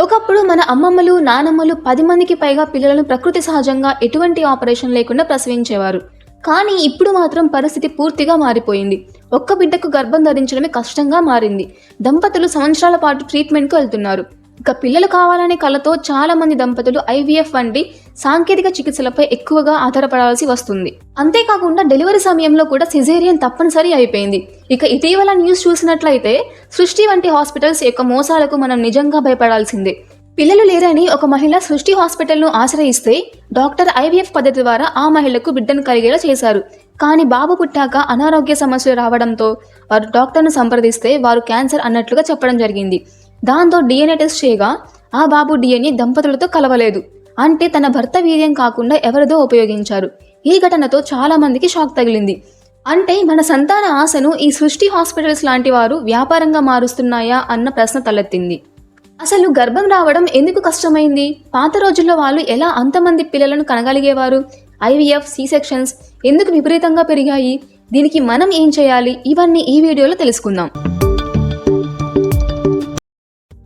ఒకప్పుడు మన అమ్మమ్మలు నానమ్మలు 10 మందికి పైగా పిల్లలను ప్రకృతి సహజంగా ఎటువంటి ఆపరేషన్ లేకుండా ప్రసవించేవారు. కానీ ఇప్పుడు మాత్రం పరిస్థితి పూర్తిగా మారిపోయింది. ఒక్క బిడ్డకు గర్భం ధరించడమే కష్టంగా మారింది. దంపతులు సంవత్సరాల పాటు ట్రీట్మెంట్కు వెళ్తున్నారు. ఇక పిల్లలు కావాలనే కలతో చాలా మంది దంపతులు IVF వంటి సాంకేతిక చికిత్సలపై ఎక్కువగా ఆధారపడాల్సి వస్తుంది. అంతేకాకుండా డెలివరీ సమయంలో కూడా సిజేరియన్ తప్పనిసరి అయిపోయింది. ఇక ఇటీవల న్యూస్ చూసినట్లయితే సృష్టి వంటి హాస్పిటల్స్ యొక్క మోసాలకు మనం నిజంగా భయపడాల్సిందే. పిల్లలు లేరని ఒక మహిళ సృష్టి హాస్పిటల్ను ఆశ్రయిస్తే డాక్టర్ IVF పద్ధతి ద్వారా ఆ మహిళకు బిడ్డను కలిగేలా చేశారు. కానీ బాబు పుట్టాక అనారోగ్య సమస్యలు రావడంతో వారు డాక్టర్ను సంప్రదిస్తే వారు క్యాన్సర్ అన్నట్లుగా చెప్పడం జరిగింది. దాంతో DNA టెస్ట్ చేయగా ఆ బాబు DNA దంపతులతో కలవలేదు. అంటే తన భర్త వీర్యం కాకుండా ఎవరిదో ఉపయోగించారు. ఈ ఘటనతో చాలా మందికి షాక్ తగిలింది. అంటే మన సంతాన ఆశను ఈ సృష్టి హాస్పిటల్స్ లాంటి వారు వ్యాపారంగా మారుస్తున్నాయా అన్న ప్రశ్న తలెత్తింది. అసలు గర్భం రావడం ఎందుకు కష్టమైంది? పాత రోజుల్లో వాళ్ళు ఎలా అంతమంది పిల్లలను కనగలిగేవారు? IVF, C-సెక్షన్స్ ఎందుకు విపరీతంగా పెరిగాయి? దీనికి మనం ఏం చేయాలి? ఇవన్నీ ఈ వీడియోలో తెలుసుకుందాం.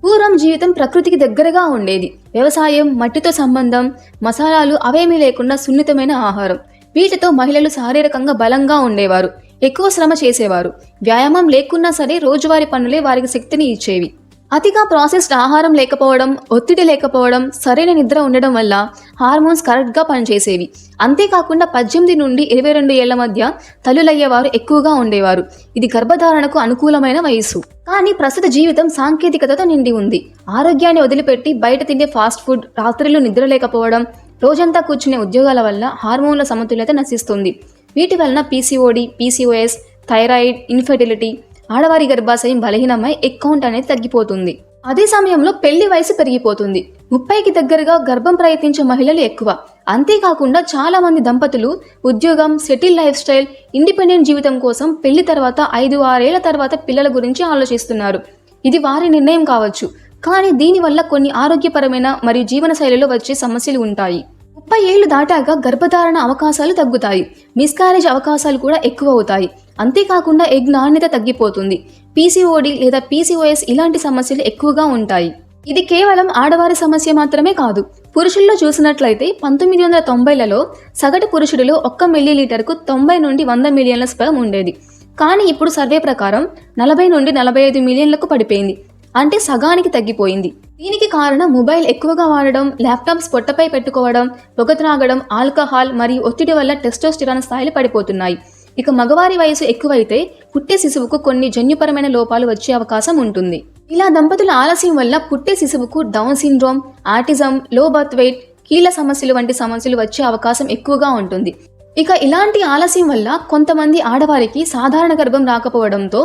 పూర్వం జీవితం ప్రకృతికి దగ్గరగా ఉండేది. వ్యవసాయం, మట్టితో సంబంధం, మసాలాలు అవేమీ లేకుండా సున్నితమైన ఆహారం. వీటితో మహిళలు శారీరకంగా బలంగా ఉండేవారు, ఎక్కువ శ్రమ చేసేవారు. వ్యాయామం లేకున్నా సరే రోజువారీ పనులే వారికి శక్తిని ఇచ్చేవి. అతిగా ప్రాసెస్డ్ ఆహారం లేకపోవడం, ఒత్తిడి లేకపోవడం, సరైన నిద్ర ఉండడం వల్ల హార్మోన్స్ కరెక్ట్గా పనిచేసేవి. అంతేకాకుండా 18 నుండి 22 ఏళ్ల మధ్య తల్లులయ్యేవారు ఎక్కువగా ఉండేవారు. ఇది గర్భధారణకు అనుకూలమైన వయస్సు. కానీ ప్రస్తుత జీవితం సాంకేతికతతో నిండి ఉంది. ఆరోగ్యాన్ని వదిలిపెట్టి బయట తిండే ఫాస్ట్ ఫుడ్, రాత్రిళ్ళు నిద్ర లేకపోవడం, రోజంతా కూర్చునే ఉద్యోగాల వల్ల హార్మోన్ల సమతుల్యత నశిస్తుంది. వీటి వలన PCOD, PCOS, థైరాయిడ్, ఇన్ఫెర్టిలిటీ, ఆడవారి గర్భాశయం బలహీనమై ఎగ్ కౌంట్ అనేది తగ్గిపోతుంది. అదే సమయంలో పెళ్లి వయసు పెరిగిపోతుంది. 30కి దగ్గరగా గర్భం ప్రయత్నించే మహిళలు ఎక్కువ. అంతేకాకుండా చాలా మంది దంపతులు ఉద్యోగం, సెటిల్ లైఫ్ స్టైల్, ఇండిపెండెంట్ జీవితం కోసం పెళ్లి తర్వాత 5-6 ఏళ్ల తర్వాత పిల్లల గురించి ఆలోచిస్తున్నారు. ఇది వారి నిర్ణయం కావచ్చు, కానీ దీనివల్ల కొన్ని ఆరోగ్యపరమైన మరియు జీవనశైలిలో వచ్చే సమస్యలు ఉంటాయి. 30 ఏళ్లు దాటాక గర్భధారణ అవకాశాలు తగ్గుతాయి. మిస్క్యారేజ్ అవకాశాలు కూడా ఎక్కువ అవుతాయి. అంతేకాకుండా ఎగ్ నాణ్యత తగ్గిపోతుంది. PCOD లేదా PCOS ఇలాంటి సమస్యలు ఎక్కువగా ఉంటాయి. ఇది కేవలం ఆడవారి సమస్య మాత్రమే కాదు. పురుషుల్లో చూసినట్లయితే 1990లలో సగటు పురుషుడిలో 1 మిల్లీలీటర్కు 90 నుండి 100 మిలియన్ల స్పెర్మ్ ఉండేది. కానీ ఇప్పుడు సర్వే ప్రకారం 40 నుండి 45 మిలియన్లకు పడిపోయింది. అంటే సగానికి తగ్గిపోయింది. దీనికి కారణం మొబైల్ ఎక్కువగా వాడడం, ల్యాప్టాప్స్ పొట్టపై పెట్టుకోవడం, పొగ త్రాగడం, ఆల్కహాల్ మరియు ఒత్తిడి వల్ల టెస్టోస్టిరాన్ స్థాయిలు పడిపోతున్నాయి. ఇక మగవారి వయసు ఎక్కువైతే పుట్టే శిశువుకు కొన్ని జన్యుపరమైన లోపాలు వచ్చే అవకాశం ఉంటుంది. ఇలా దంపతుల ఆలస్యం వల్ల పుట్టే శిశువుకు down syndrome, autism, low birth weight, కీళ్ళ సమస్యలు వంటి సమస్యలు వచ్చే అవకాశం ఎక్కువగా ఉంటుంది. ఇక ఇలాంటి ఆలస్యం వల్ల కొంతమంది ఆడవారికి సాధారణ గర్భం రాకపోవడంతో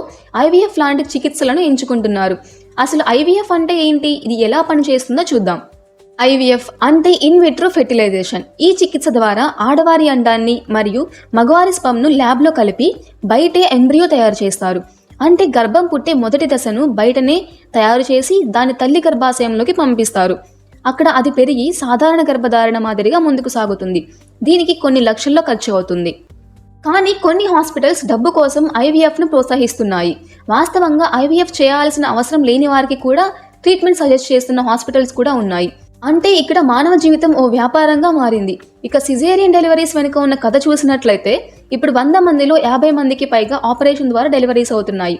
IVF లాంటి చికిత్సలను ఎంచుకుంటున్నారు. అసలు IVF అంటే ఏంటి? ఇది ఎలా పనిచేస్తుందో చూద్దాం. IVF అంటే ఇన్ విట్రో ఫెర్టిలైజేషన్. ఈ చికిత్స ద్వారా ఆడవారి అండాన్ని మరియు మగవారి స్పర్మ్ను ల్యాబ్లో కలిపి బయటే ఎంబ్రియో తయారు చేస్తారు. అంటే గర్భం పుట్టే మొదటి దశను బయటనే తయారు చేసి దాని తల్లి గర్భాశయంలోకి పంపిస్తారు. అక్కడ అది పెరిగి సాధారణ గర్భధారణ మాదిరిగా ముందుకు సాగుతుంది. దీనికి కొన్ని లక్షల్లో ఖర్చు అవుతుంది. కానీ కొన్ని హాస్పిటల్స్ డబ్బు కోసం IVFను ప్రోత్సహిస్తున్నాయి. వాస్తవంగా IVF చేయాల్సిన అవసరం లేని వారికి కూడా ట్రీట్మెంట్ సజెస్ట్ చేస్తున్న హాస్పిటల్స్ కూడా ఉన్నాయి. అంటే ఇక్కడ మానవ జీవితం ఓ వ్యాపారంగా మారింది. ఇక సిజేరియన్ డెలివరీస్ వెనుక ఉన్న కథ చూసినట్లయితే ఇప్పుడు 100 మందిలో 50 మందికి పైగా ఆపరేషన్ ద్వారా డెలివరీస్ అవుతున్నాయి.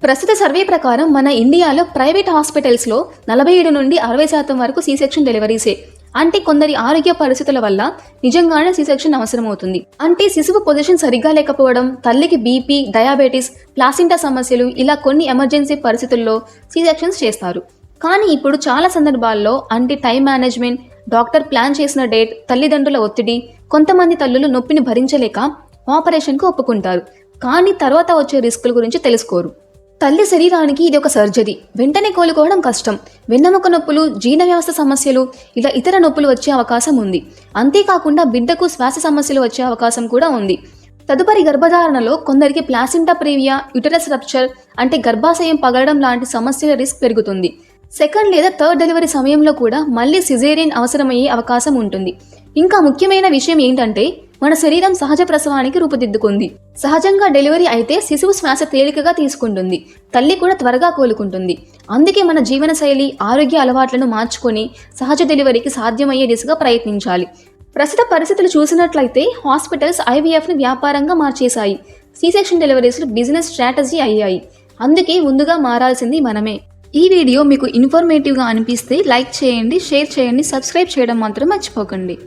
ప్రస్తుత సర్వే ప్రకారం మన ఇండియాలో ప్రైవేట్ హాస్పిటల్స్లో 47 నుండి 60% వరకు C-సెక్షన్ డెలివరీసే. అంటే కొందరి ఆరోగ్య పరిస్థితుల వల్ల నిజంగానే C-సెక్షన్ అవసరమవుతుంది. అంటే శిశువు పొజిషన్ సరిగ్గా లేకపోవడం, తల్లికి BP, డయాబెటీస్, ప్లాసింటా సమస్యలు, ఇలా కొన్ని ఎమర్జెన్సీ పరిస్థితుల్లో C-సెక్షన్స్ చేస్తారు. కానీ ఇప్పుడు చాలా సందర్భాల్లో అంటే టైం మేనేజ్మెంట్, డాక్టర్ ప్లాన్ చేసిన డేట్, తల్లిదండ్రుల ఒత్తిడి, కొంతమంది తల్లులు నొప్పిని భరించలేక ఆపరేషన్కు ఒప్పుకుంటారు. కానీ తర్వాత వచ్చే రిస్కుల గురించి తెలుసుకోరు. తల్లి శరీరానికి ఇది ఒక సర్జరీ, వెంటనే కోలుకోవడం కష్టం. వెన్నెముక నొప్పులు, జీర్ణ వ్యవస్థ సమస్యలు, ఇలా ఇతర నొప్పులు వచ్చే అవకాశం ఉంది. అంతేకాకుండా బిడ్డకు శ్వాస సమస్యలు వచ్చే అవకాశం కూడా ఉంది. తదుపరి గర్భధారణలో కొందరికి ప్లాసింటా ప్రీవియా, యుటరస్ రప్చర్ అంటే గర్భాశయం పగలడం లాంటి సమస్యల రిస్క్ పెరుగుతుంది. సెకండ్ లేదా థర్డ్ డెలివరీ సమయంలో కూడా మళ్ళీ సిజేరియన్ అవసరమయ్యే అవకాశం ఉంటుంది. ఇంకా ముఖ్యమైన విషయం ఏంటంటే మన శరీరం సహజ ప్రసవానికి రూపుదిద్దుకుంది. సహజంగా డెలివరీ అయితే శిశువు శ్వాస తేలికగా తీసుకుంటుంది, తల్లి కూడా త్వరగా కోలుకుంటుంది. అందుకే మన జీవనశైలి, ఆరోగ్య అలవాట్లను మార్చుకొని సహజ డెలివరీకి సాధ్యమయ్యే దిశగా ప్రయత్నించాలి. ప్రస్తుత పరిస్థితులు చూసినట్లయితే హాస్పిటల్స్ ఐవీఎఫ్ను వ్యాపారంగా మార్చేశాయి. సీ-సెక్షన్ డెలివరీస్లు బిజినెస్ స్ట్రాటజీ అయ్యాయి. అందుకే ముందుగా మారాల్సింది మనమే. ఈ వీడియో మీకు ఇన్ఫర్మేటివ్గా అనిపిస్తే లైక్ చేయండి, షేర్ చేయండి, సబ్స్క్రైబ్ చేయడం మాత్రం మర్చిపోకండి.